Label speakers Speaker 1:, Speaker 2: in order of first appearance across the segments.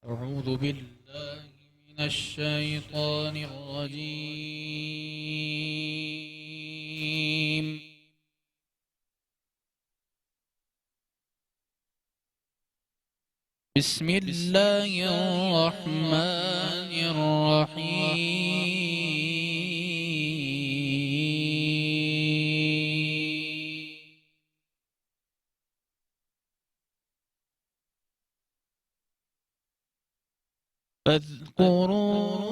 Speaker 1: أعوذ بالله من الشيطان الرجيم. بسم الله الرحمن الرحيم. فاذكروني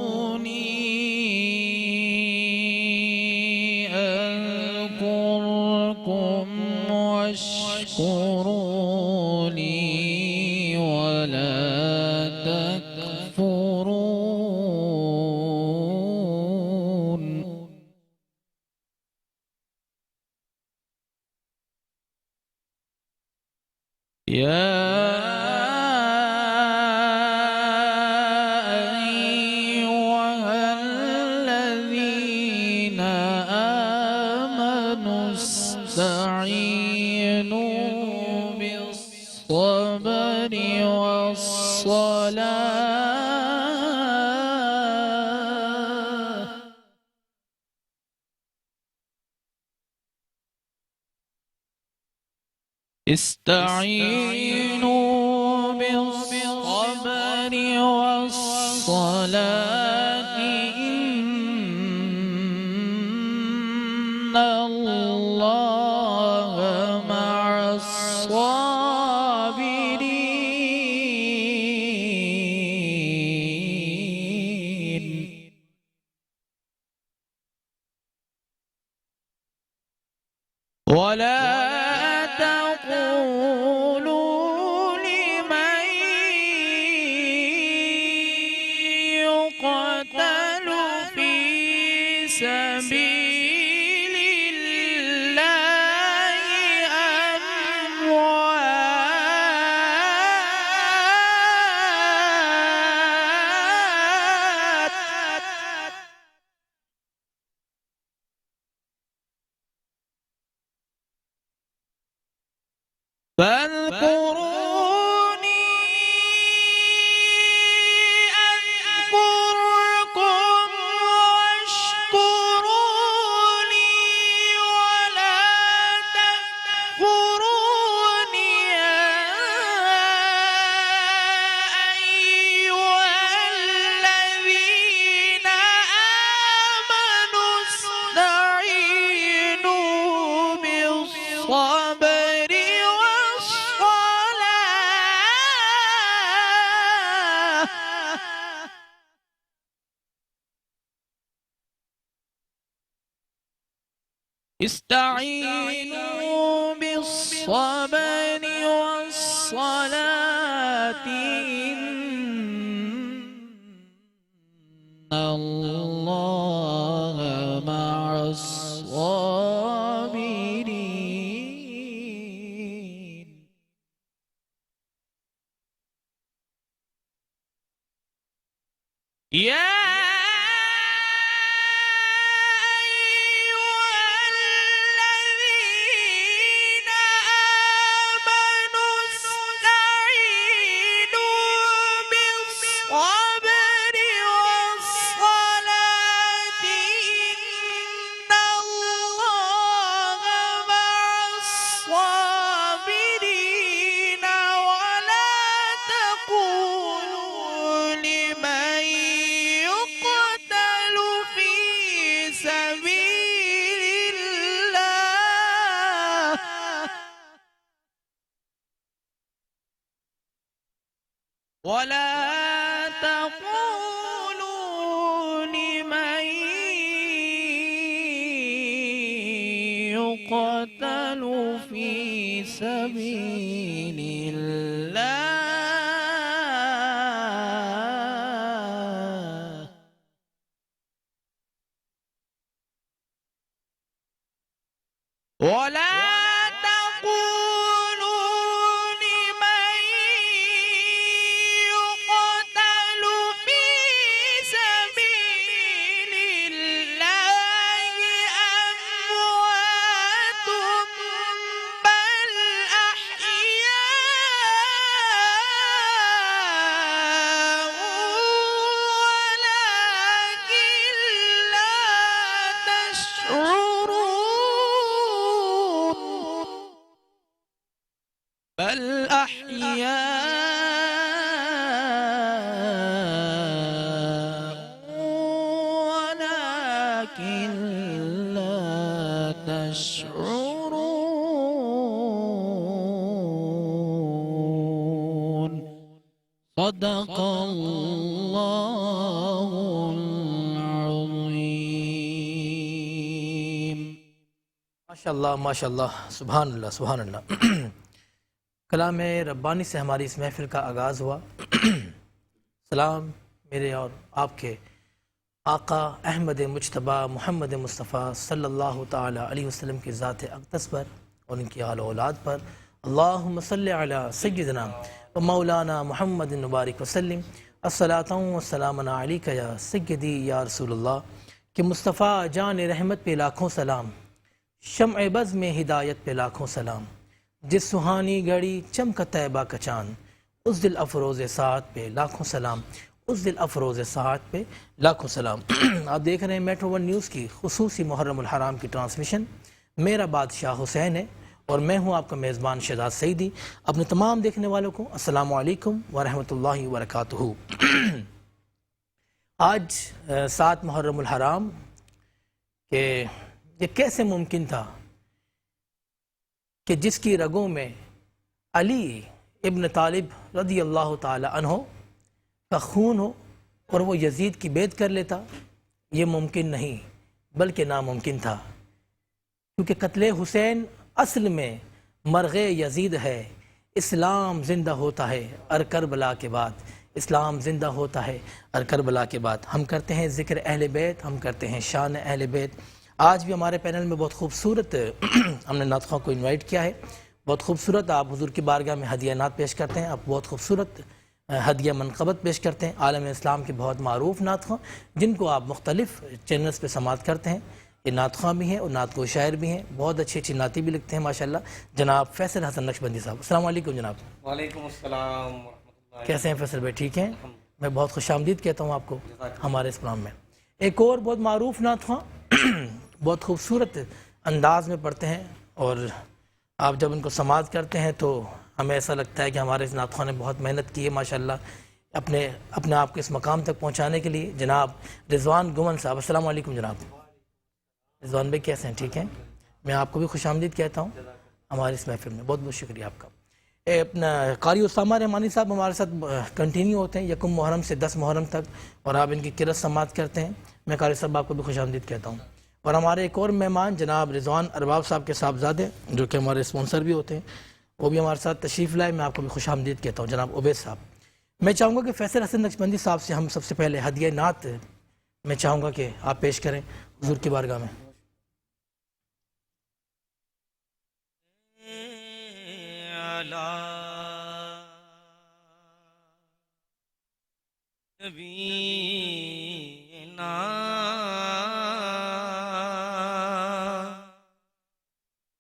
Speaker 1: أذكركم واشكروا لي ولا تكفرون. يا أيها الذين آمنوا استعينوا بالصبر والصلاة. استعينوا بالصبر والصلاة إن الله مع الصابرين. ولا تقولوا لمن يقتل في سبيل الله أموات، فاذكروني أذكركم واشكروا لي ولا تكفرون. يا أيها الذين آمنوا استعينوا بالصبر والصلاة. استعينوا بالصبر والصلاة إن الله مع الصابرين. يا ولا تقولوا لمن يقتل في سبيل الله ولا بل أحياء ولكن لا تشعرون صدق الله العظيم.
Speaker 2: ماشاء اللہ ماشاء اللہ، سبحان اللہ سبحان اللہ۔ کلام ربانی سے ہماری اس محفل کا آغاز ہوا۔ سلام میرے اور آپ کے آقا احمد مجتبیٰ محمد مصطفیٰ صلی اللہ تعالی علیہ وسلم کی ذات اقدس پر اور ان کی آل و اولاد پر۔ اللہم صلی علی سیدنا و مولانا محمد مبارک وسلم، الصلاۃ والسلام علیک یا سیدی یا رسول اللہ۔ کہ مصطفیٰ جان رحمت پہ لاکھوں سلام، شمع بز میں ہدایت پہ لاکھوں سلام، جس سہانی گھڑی چمکا طیبہ کا چاند، اس دل افروز ساعت پہ لاکھوں سلام، اس دل افروز ساعت پہ لاکھوں سلام۔ آپ دیکھ رہے ہیں میٹرو ون نیوز کی خصوصی محرم الحرام کی ٹرانسمیشن۔ میرا بادشاہ حسین ہے اور میں ہوں آپ کا میزبان شہزاد سعیدی۔ اپنے تمام دیکھنے والوں کو السلام علیکم ورحمۃ اللہ وبرکاتہ۔ آج 7 محرم الحرام کہ یہ کیسے ممکن تھا کہ جس کی رگوں میں علی ابن طالب رضی اللہ تعالی عنہ کا خون ہو اور وہ یزید کی بیعت کر لیتا؟ یہ ممکن نہیں بلکہ ناممکن تھا، کیونکہ قتل حسین اصل میں مرغ یزید ہے۔ اسلام زندہ ہوتا ہے ار کربلا کے بعد، اسلام زندہ ہوتا ہے ار کربلا کے بعد۔ ہم کرتے ہیں ذکر اہل بیت، ہم کرتے ہیں شان اہل بیت۔ آج بھی ہمارے پینل میں بہت خوبصورت ہم نے نعت خواں کو انوائٹ کیا ہے، بہت خوبصورت آپ حضور کی بارگاہ میں ہدیہ نعت پیش کرتے ہیں، آپ بہت خوبصورت ہدیہ منقبت پیش کرتے ہیں، عالم اسلام کے بہت معروف نعت خواں جن کو آپ مختلف چینلز پہ سماعت کرتے ہیں۔ یہ نعت خواں بھی ہیں اور نعت گو شاعر بھی ہیں، بہت اچھی اچھی نعتیں بھی لکھتے ہیں ماشاءاللہ۔ جناب فیصل حسن نقشبندی صاحب، السلام علیکم جناب۔
Speaker 3: وعلیکم السلام ورحمۃ اللہ۔
Speaker 2: کیسے ہیں فیصل بھائی؟ ٹھیک ہیں؟ میں بہت خوش آمدید کہتا ہوں آپ کو ہمارے اس پروگرام میں۔ ایک اور بہت معروف نعت خواں بہت خوبصورت انداز میں پڑھتے ہیں، اور آپ جب ان کو سماعت کرتے ہیں تو ہمیں ایسا لگتا ہے کہ ہمارے اس نعت خواں نے بہت محنت کی ہے ماشاءاللہ اپنے آپ کو اس مقام تک پہنچانے کے لیے۔ جناب رضوان گمن صاحب، السلام علیکم جناب۔ رضوان بھائی کیسے ہیں؟ ٹھیک ہیں؟ میں آپ کو بھی خوش آمدید کہتا ہوں ہمارے اس محفل میں، بہت بہت شکریہ آپ کا۔ اپنا قاری اسامہ رحمانی صاحب ہمارے ساتھ کنٹینیو ہوتے ہیں 1 محرم سے 10 محرم تک، اور آپ ان کی قرأت سماعت کرتے ہیں۔ میں قاری صاحب آپ کو بھی خوش آمدید کہتا ہوں۔ اور ہمارے ایک اور مہمان جناب رضوان ارباب صاحب کے صاحبزادے جو کہ ہمارے اسپانسر بھی ہوتے ہیں، وہ بھی ہمارے ساتھ تشریف لائے، میں آپ کو بھی خوش آمدید کہتا ہوں جناب عبید صاحب۔ میں چاہوں گا کہ فیصل حسن نقشبندی صاحب سے ہم سب سے پہلے ہدیہ نعت میں چاہوں گا کہ آپ پیش کریں حضور کی بارگاہ میں۔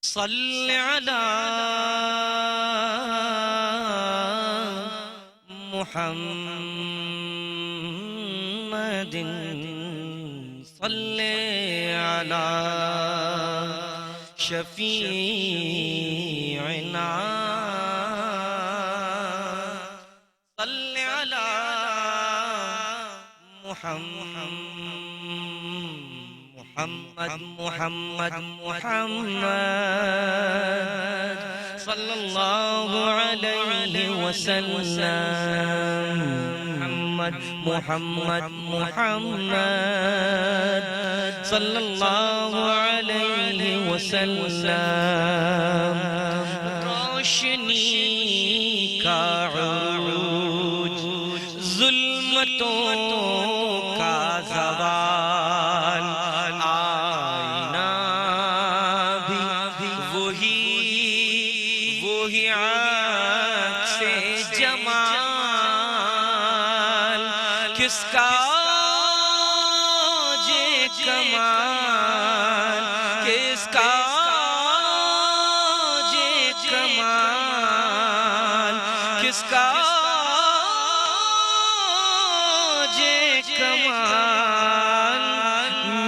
Speaker 1: صل على محمد صل على شفيعنا صل على محمد محمد صلى الله عليه وسلم محمد صلى الله عليه وسلم روشنی کا عروج ظلمتوں کا زوال آئینہ بھی وہی عکس جمال کس کا جے کمال کس کا جے کمال کس کا جے کمال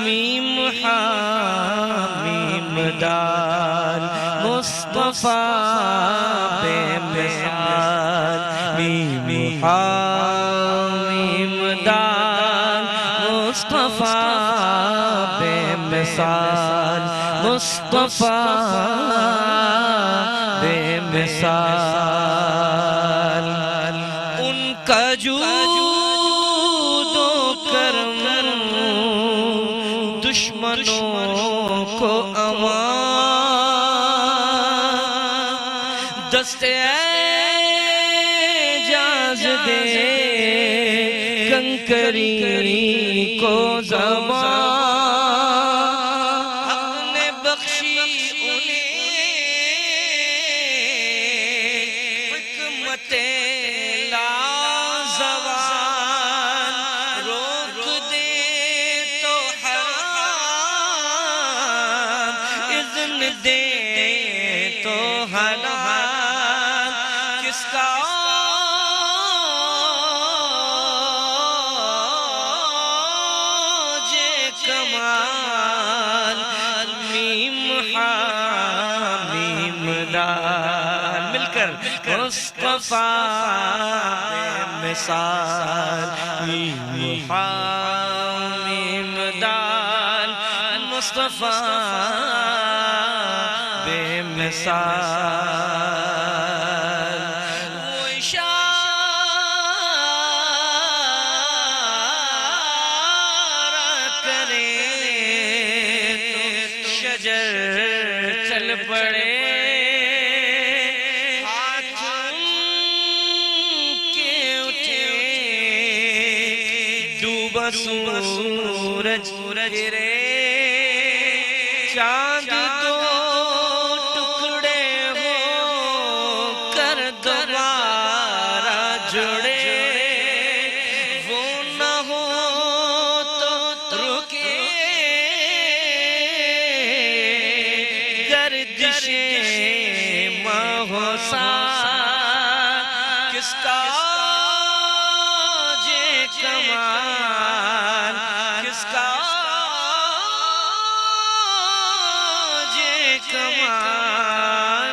Speaker 1: میم حامیم دال مصطفیٰ بے حامیم دان مصطفیٰ بے مثال مصطفیٰ بے مثال ان کا جود و کرم دشمنوں کو امان دست اعجاز دے کنکری کو زبان حق نے بخشی انہیں حکمت لازوال روک دے تو حرام اذن دے تو حلال کس کا کمال میم حامیم دال مل کر مصطفیٰ بے مثال میم حامیم دال مصطفیٰ بے مثال وہ شجر چل پڑے ہاتھ کے اٹھے ڈوبا سورج گرے چاند دو ٹکڑے ہو کر دوبارہ جڑے وہ نہ ہو تو رکے کس کا جے کمال کس کا جے کمال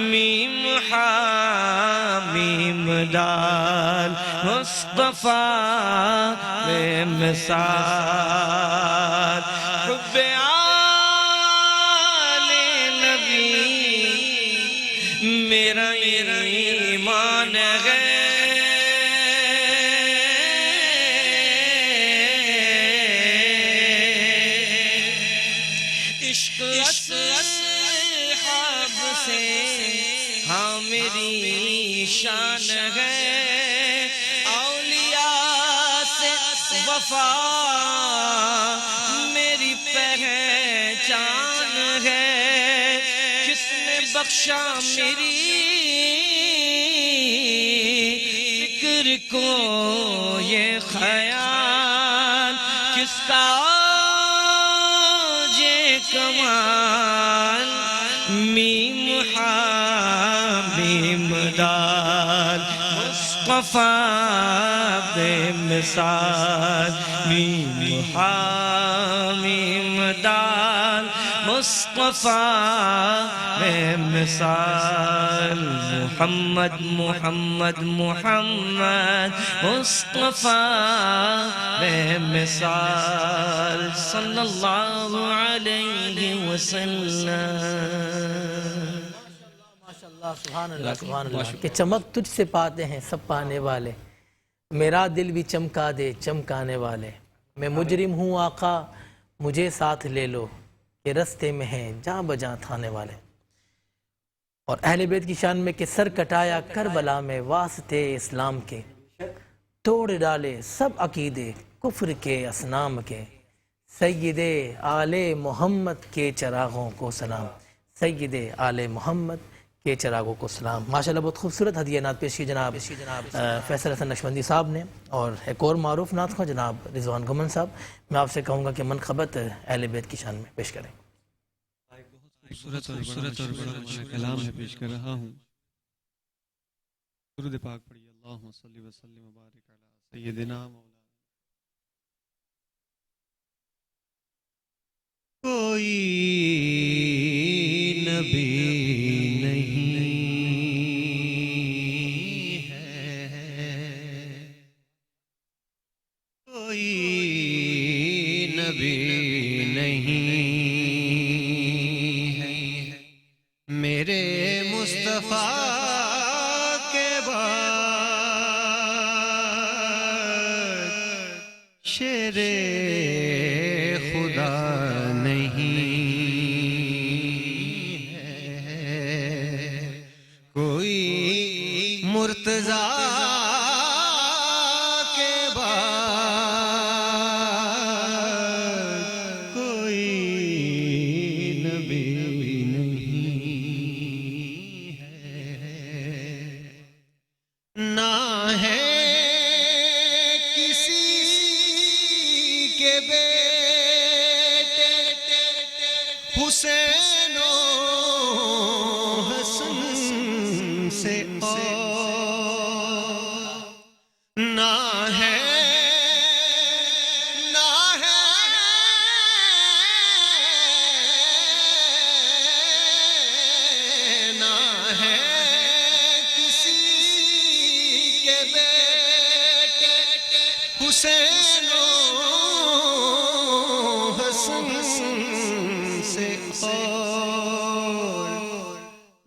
Speaker 1: میم حامیم دال مصطفیٰ بے مثال حب میرا ایمان ہے عشق اصحاب سے ہاں میری شان ہے اولیاء سے وفا میری پہچان ہے بخشا میری فکر کو یہ خیال کس کا جے کمال میم حامیم دال مصطفیٰ بے مثال میم حامیم دال مصطفیٰ بے مثال محمد محمد محمد مصطفیٰ بے مثال صلی اللہ علیہ وسلم
Speaker 2: ماشاءاللہ سبحان اللہ سبحان اللہ کہ چمک تجھ سے پاتے ہیں سب پانے والے میرا دل بھی چمکا دے چمکانے والے میں مجرم ہوں آقا مجھے ساتھ لے لو کہ رستے میں ہیں جاں بجاں تھانے والے اور اہل بیت کی شان میں کہ سر کٹایا کربلا میں واسطے اسلام کے توڑ ڈالے سب عقیدے کفر کے اصنام کے سید آل محمد کے چراغوں کو سلام سید آل محمد کے چراغوں کو سلام ماشاءاللہ بہت خوبصورت ہدیہ نعت پیش کی جناب فیصل حسن نقشبندی صاحب نے اور ایک اور معروف نعت خواں جناب رضوان گمن صاحب میں آپ سے کہوں گا کہ منقبت اہل بیت کی شان میں پیش کریں
Speaker 4: خوبصورت اور بڑا کلام ہے پیش کر رہا ہوں درود پاک پڑھیے اللہم صلی وسلم وبارک علی سیدنا مولانا کوئی نبی نہیں ہے نبی نہیں ہے میرے مصطفیٰ کے بعد شیر خدا نہیں ہے کوئی مرتضیٰ کے بعد کوئی نبی نہیں ہے نہ ہے کسی کے بیٹے حسین و حسن سے نہ ہے کسی کے بیٹے حسین و حسن سے اور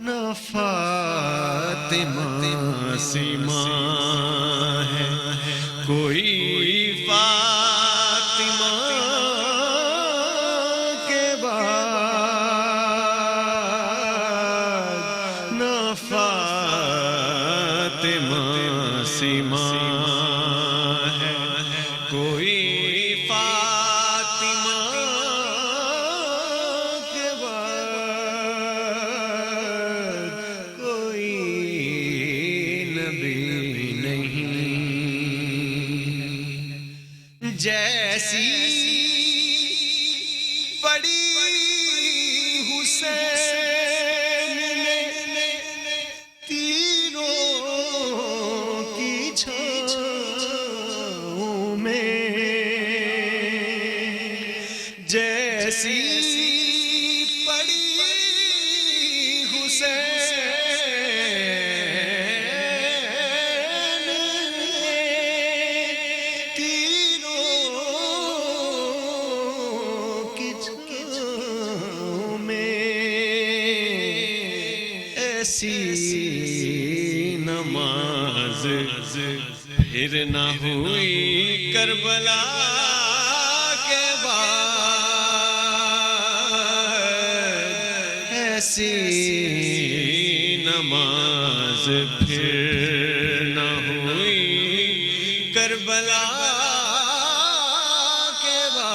Speaker 4: نہ فاطمہ سیما ہے کوئی فاطمہ کے بعد نہ فاطمہ سیما ہے کوئی فاطمہ کے بعد کوئی نبی نہیں جیسی پڑی حسین نے تیروں کی چھاؤں میں جیسی پڑی حسین تیروں کی چھاؤں میں ایسی نماز پھر نہ ہوئی کربلا کے بعد ایسی نماز پھر نہ ہوئی کربلا کے بعد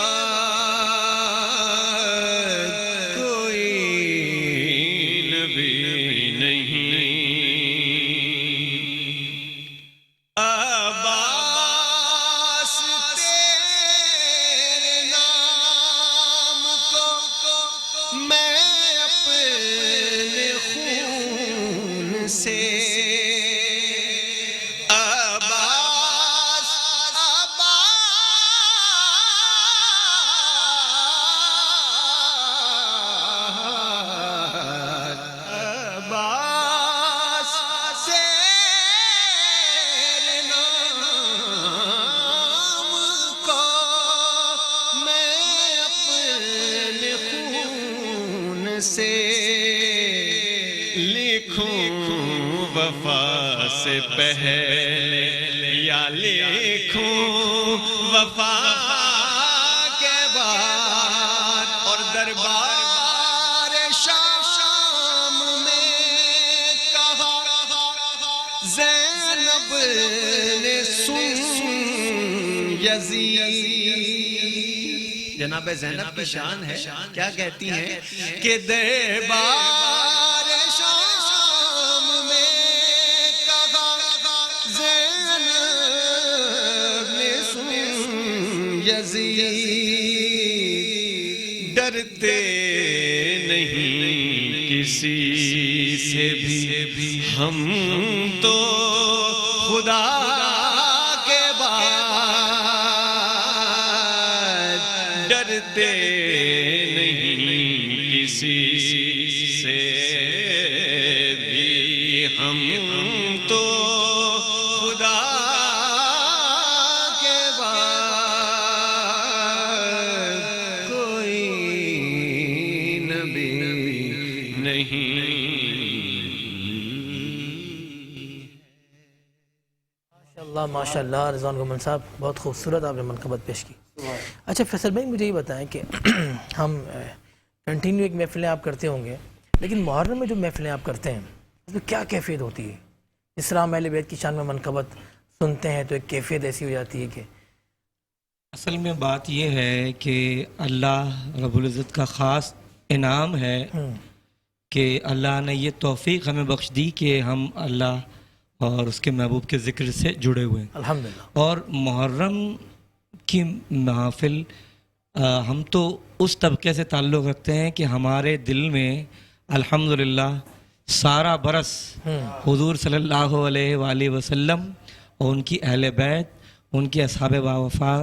Speaker 4: کوئی نبی نہیں عباس تیرے نام کو میں اپنے خون سے عباس تیرے نام کو میں اپنے خون سے لکھوں وفا سے پہلے یا لکھوں وفا کے بعد اور دربار شام میں کہا زینب نے سن یزید جناب زینب کی شان ہے کیا کہتی ہیں کہ دربار شام میں کہا زینب نے سن یزید ڈرتے نہیں کسی سے بھی ہم تو خدا کے بعد ڈرتے نہیں کسی سے بھی ہم تو خدا کے بعد
Speaker 2: اللہ ماشاء اللہ رضوان گمن صاحب بہت خوبصورت آپ نے منقبت پیش کی. اچھا فیصل بھائی مجھے یہ بتائیں کہ ہم کنٹینیو ایک محفلیں آپ کرتے ہوں گے لیکن محرم میں جو محفلیں آپ کرتے ہیں اس میں کیا کیفیت ہوتی ہے؟ اس طرح ہم اہل بیت کی شان میں منقبت سنتے ہیں تو ایک کیفیت ایسی ہو جاتی ہے کہ
Speaker 1: اصل میں بات یہ ہے کہ اللہ رب العزت کا خاص انعام ہے کہ اللہ نے یہ توفیق ہمیں بخش دی کہ ہم اللہ اور اس کے محبوب کے ذکر سے جڑے ہوئے ہیں.
Speaker 2: الحمدللہ.
Speaker 1: اور محرم کی محفل ہم تو اس طبقے سے تعلق رکھتے ہیں کہ ہمارے دل میں الحمدللہ سارا برس حضور صلی اللہ علیہ وآلہ وسلم اور ان کی اہل بیت ان کے اصحاب باوفا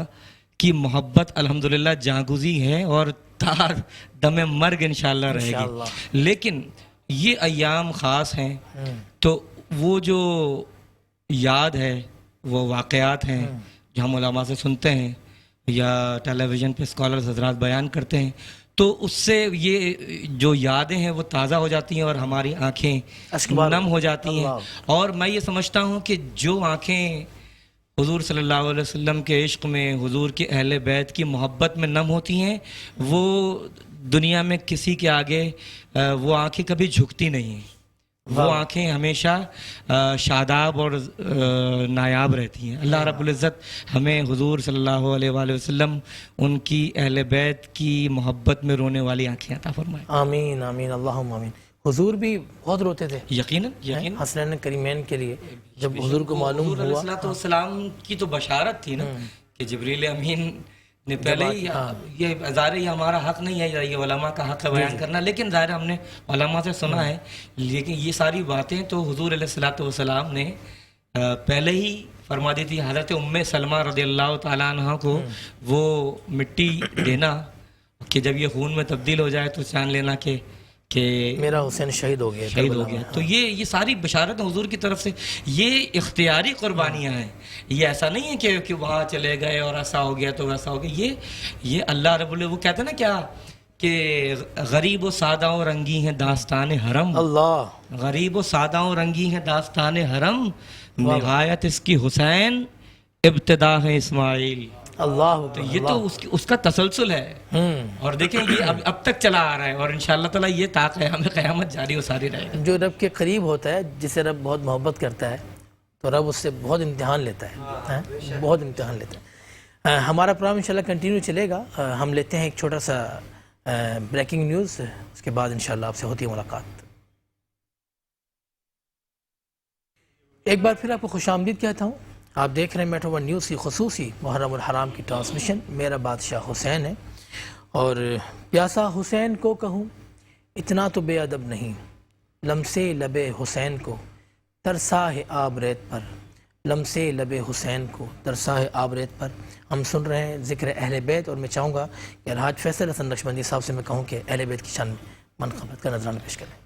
Speaker 1: کی محبت الحمدللہ جاگزی ہے اور تا دم مرگ انشاءاللہ رہے گی. لیکن یہ ایام خاص ہیں تو وہ جو یاد ہے وہ واقعات ہیں جو ہم علماء سے سنتے ہیں یا ٹیلی ویژن پہ اسکالرز حضرات بیان کرتے ہیں تو اس سے یہ جو یادیں ہیں وہ تازہ ہو جاتی ہیں اور ہماری آنکھیں نم ہو جاتی ہیں. اور میں یہ سمجھتا ہوں کہ جو آنکھیں حضور صلی اللہ علیہ وسلم کے عشق میں حضور کے اہل بیت کی محبت میں نم ہوتی ہیں وہ دنیا میں کسی کے آگے وہ آنکھیں کبھی جھکتی نہیں ہیں. وہ آنکھیں ہمیشہ شاداب اور نایاب رہتی ہیں. اللہ رب العزت ہمیں حضور صلی اللہ علیہ وآلہ وسلم ان کی اہل بیت کی محبت میں رونے والی آنکھیں عطا فرمائے.
Speaker 2: آمین آمین اللہم آمین. حضور بھی بہت روتے تھے
Speaker 1: یقیناً
Speaker 2: حسنین کریمین کے لیے جب حضور کو معلوم ہوا.
Speaker 1: حضور علیہ السلام کی تو بشارت تھی نا کہ جبریل امین نے پہلے ہی یہ ظاہر یہ ہمارا حق نہیں ہے یہ علماء کا حق ہے بیان کرنا لیکن ظاہر ہم نے علماء سے سنا ہے لیکن یہ ساری باتیں تو حضور علیہ السلام نے پہلے ہی فرما دی تھی. حضرت ام سلمہ رضی اللہ تعالیٰ عنہ کو وہ مٹی دینا کہ جب یہ خون میں تبدیل ہو جائے تو جان لینا کہ
Speaker 2: میرا حسین شہید ہو گیا.
Speaker 1: تو یہ ساری بشارت حضور کی طرف سے یہ اختیاری قربانیاں ہیں. یہ ایسا نہیں ہے کہ وہاں چلے گئے اور ایسا ہو گیا تو ویسا ہو گیا. یہ اللہ رب وہ کہتے ہیں نا کیا کہ غریب و سادہ و رنگی ہیں داستان حرم.
Speaker 2: اللہ
Speaker 1: غریب و سادہ و رنگی ہیں داستان حرم نہایت اس کی حسین ابتدا ہے اسماعیل.
Speaker 2: اللہ
Speaker 1: تو یہ تو اس کا تسلسل ہے اور دیکھیں یہ اب تک چلا آ رہا ہے اور انشاءاللہ تعالیٰ یہ طاق ہے ہمیں قیامت جاری و ساری رہے گی.
Speaker 2: جو رب کے قریب ہوتا ہے جسے رب بہت محبت کرتا ہے تو رب اس سے بہت امتحان لیتا ہے بہت امتحان لیتا ہے. ہمارا پروگرام انشاءاللہ کنٹینیو چلے گا. ہم لیتے ہیں ایک چھوٹا سا بریکنگ نیوز اس کے بعد انشاءاللہ آپ سے ہوتی ہے ملاقات. ایک بار پھر آپ کو خوش آمدید کہتا ہوں. آپ دیکھ رہے ہیں میٹرو ون نیوز کی خصوصی محرم الحرام کی ٹرانسمیشن. میرا بادشاہ حسین ہے اور پیاسا حسین کو کہوں اتنا تو بے ادب نہیں. لمسے لب حسین کو ترسا ہے آب ریت پر. لمسے لب حسین کو ترسا ہے آب ریت پر. ہم سن رہے ہیں ذکر اہل بیت اور میں چاہوں گا کہ الحاج فیصل حسن نقشبندی صاحب سے میں کہوں کہ اہل بیت کی شان میں منقبت کا نذرانہ پیش کریں.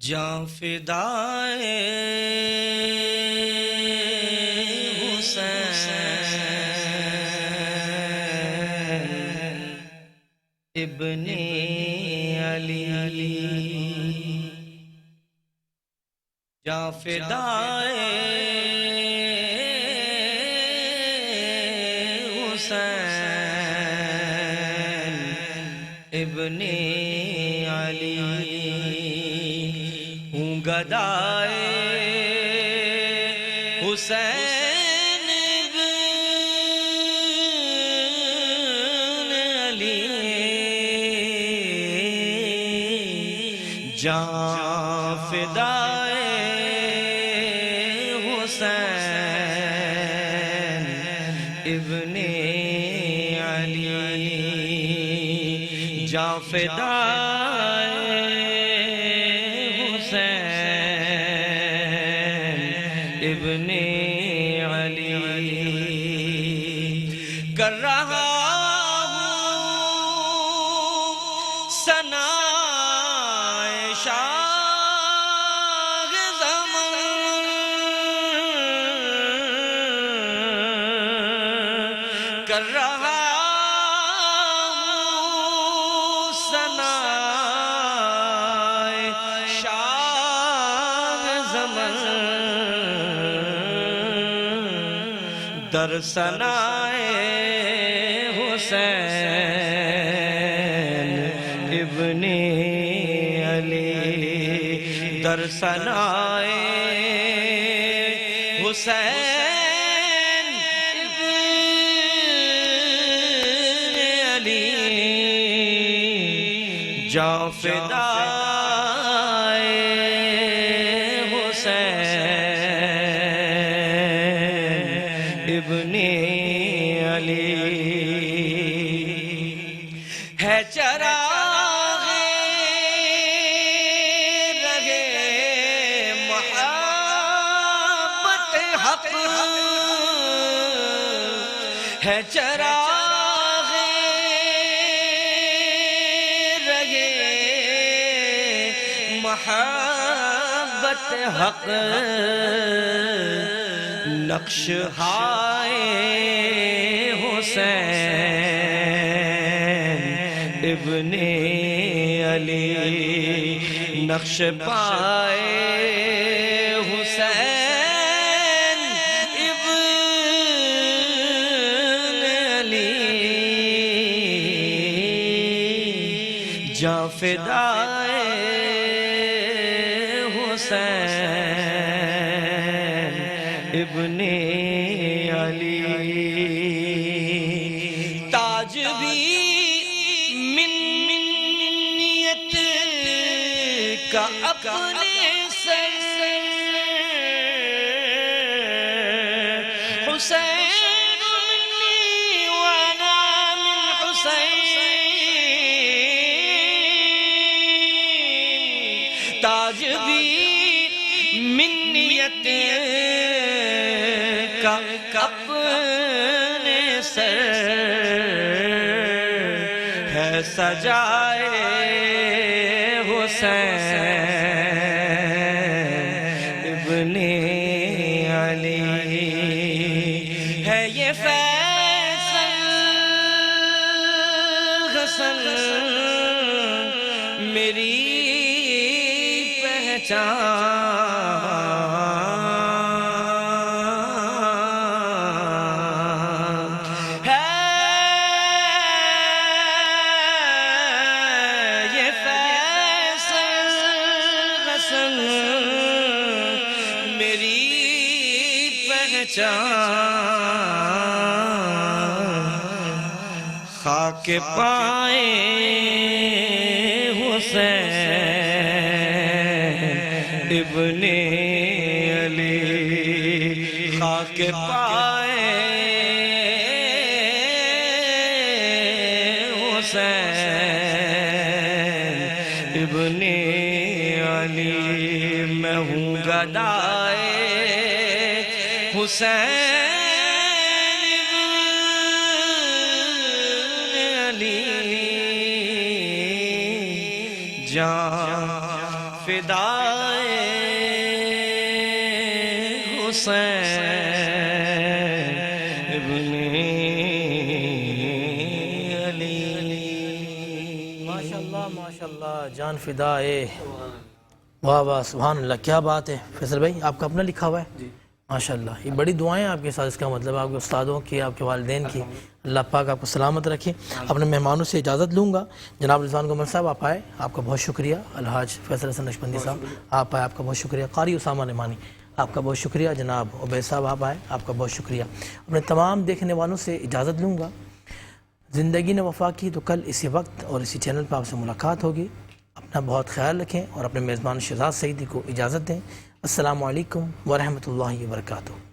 Speaker 1: جاں فدائے حسین ابن علی جاں فدائے حسین ابن علی گدائے حسین ابن علی جاں فدائے حسین ابن علی جاں فدائے ابن علی کر رہا ہوں ثنائے شاہ زمان کر رہا ہوں ثنائے شاہ زمان در ثنائے حسین ابن علی در ثنائے حسین ابن علی جاں فدائے حسین ابن علی ہے چراغ رگے محبت حق ہے چراغ رگے محبت حق نقش ہائے حسین ابن علی نقش پائے حسین ابن علی جاں فدائے حسین ابن علی تاج بھی منیت کا اپنے سر حسین منی وانا من حسین تاج بھی منیت کا اپنے سر ہے سجائے حسین ابن علی ہے یہ فیصل حسن میری پہچان ہے یہ فیصل حسن میری پہچان خاک پائے حسین ابن علی خاک پائے حسین ابن علی میں ہوں گدائے حسین ابن علی جاں فدائے حسین ابن علی
Speaker 2: ماشاءاللہ ماشاءاللہ جان فدائے واہ واہ سبحان اللہ کیا بات ہے فیصل بھائی آپ کا اپنا لکھا ہوا ہے ماشاءاللہ یہ بڑی دعائیں آپ کے ساتھ اس کا مطلب آپ کے استادوں کی آپ کے والدین کی اللہ پاک آپ کو سلامت رکھے اپنے مہمانوں سے اجازت لوں گا جناب رضوان گمل صاحب آپ آئے آپ کا بہت شکریہ الحاج فیصل حسن نقشبندی صاحب آپ آئے آپ کا بہت شکریہ قاری اسامہ نعمانی آپ کا بہت شکریہ جناب عبید صاحب آپ آئے آپ کا بہت شکریہ اپنے تمام دیکھنے والوں سے اجازت لوں گا زندگی نے وفا کی تو کل اسی وقت اور اسی چینل پر آپ سے ملاقات ہوگی اپنا بہت خیال رکھیں اور اپنے میزبان شہزاد سعیدی کو اجازت دیں السلام علیکم ورحمۃ اللہ وبرکاتہ